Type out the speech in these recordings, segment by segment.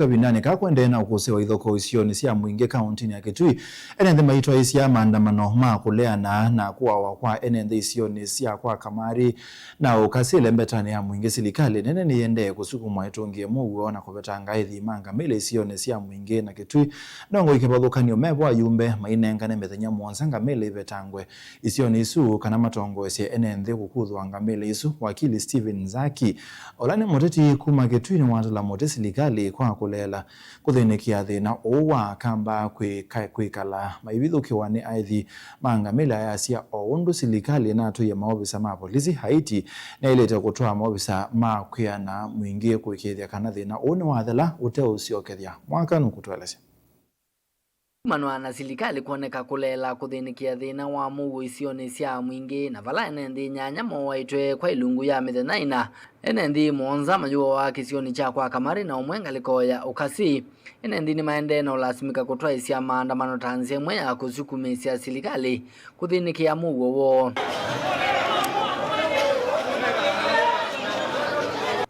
Kabindani kakwende na ukusewa ithoko isioni cia muingi kaunti ya Kitui enenthe maitwa isia maandamano ma kuleana na kuwawa kwa enenthe isioni cia kwa Kamari na ukasile mbetani ya muingi silikali nene niende kusukumwa itungie muguo na kubetanga ithi manga mile isioni cia muingi na Kitui nongo ikibadhukanio mebwa yumbe mainengane methenya muonsanga mile ibetangwe isioni isu kana matongo ese enenthe kukuthwa ngamile isu wakili Steven Zaki olane moteti kuma Kitui ni watala mote silikali kwa kulela kuthinikia thina uwa kamba kwikala maibithukiwa ni aithi mangamila yasia oundu silikali na atuye maobisa ma polisi Haiti na ilete kutoa maobisa ma kwiana mwingi kwikithia kana thina une wathela uteusiokethia mwaka nukutwelesya manwa na silikali kuoneka kulela kuthinikia thina wa mugu isioni cia mwingi na vala enenthi nyanya mowaitwe kwa ilungu ya mithenaina enenthi monza majuo wa kisioni cha kwa Kamari na umwenga likoya ukasi enenthi ni maende na ulasimika kutwa isia maandamano tanzia mwe ya kusukumisia silikali kuthinikia mugu wo.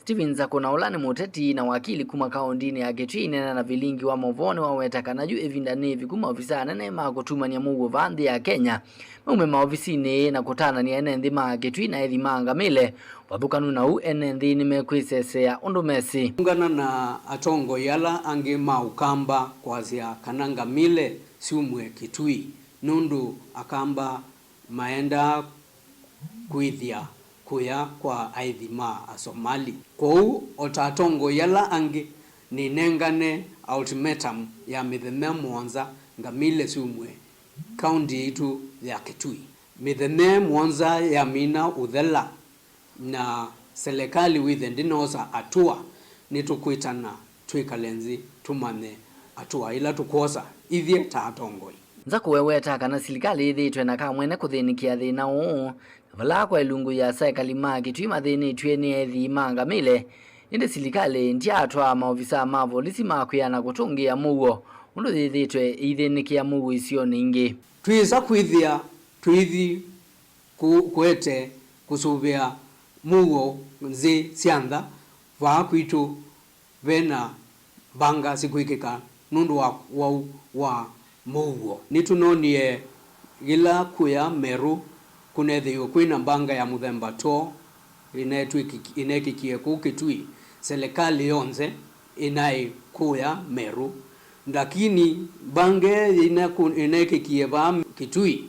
Steven Zako na ulani muteti na wakili kuma kaundini ya Kitui nena na vilingi wa movone wa wetaka na juu evindani vikuma ofisa nene makutumania mugu vandhi ya Kenya mume maofisini na kutana ni enenthi ma Kitui na ethi mangamile wathukanu na u enenthi nimekwisesea undumesi ungana na atongo yala ange maukamba kwazia kanangamile siumwe Kitui nundu akamba maenda kuithia kuya kwa aithima asomali kou otatongo yala angi ni nengane ultimatum ya mitheme mwanza ngamile siumwe county itu ya Kitui mitheme mwanza ya mina uthela na serikali withe ndinosa atua nitukwitana twikalenzi tumane atua ila tukosa ithie tatongo Zako weweta kana silikali ithitwe na kamwene kuthinikia thina uu vala kwa ilungu ya serikali ma Kitui mathini twini ethi mangamile indi silikali ndiatwa maofisa ma polisi makwiana kutungia mugo undu thithitwe ithinikia mugu isioni ingi twisa kwithia twithi kuete kusuvia mugo nzi siantha va kwitu vena banga sikuikika nundu wa mugo nitunonie gila kuya Meru kunethiwa kwina mbanga ya muthemba to inekikie ku Kitui serikali yonze inai kuya Meru lakini bange inekikie va Kitui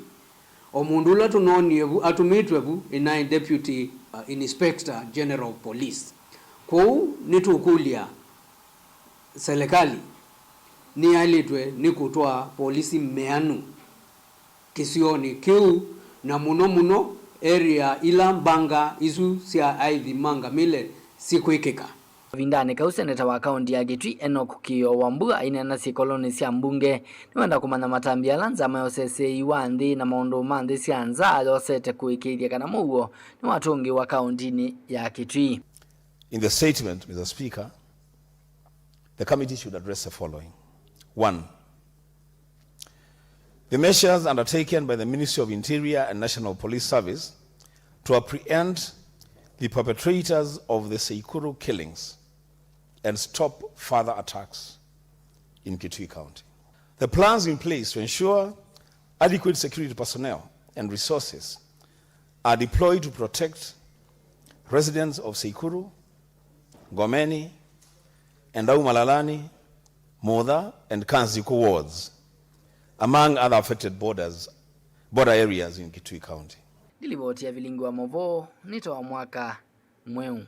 omundula tunonie atumitwe bu inai deputy inspector general of police kwa nitukulia serikali ni alitwe ni kutoa polisi meanu kisioni kiu na muno area ila mbanga isu sia aithi manga mile sikuikika vindane ka useneta wa kaunti ya Kitui Enoch Kio Wambua inena si koloni cia mbunge niwenda kumanya matambia lanza mayosese iwanthi na maundu manthi cia nza yosete kuikithia kana mugo ni watungi wa kaunti ya Kitui. In the statement, Mr. Speaker, the committee should address the following. 1. The measures undertaken by the Ministry of Interior and National Police Service to apprehend the perpetrators of the Seikuru killings and stop further attacks in Kitui County. The plans in place to ensure adequate security personnel and resources are deployed to protect residents of Seikuru, Ngomeni, Endau Malalani, Modha, and Kanziku wards, among other affected border areas in Kitui County. Dilivoti ya vilingi wa Movo nito wa mwaka mweu.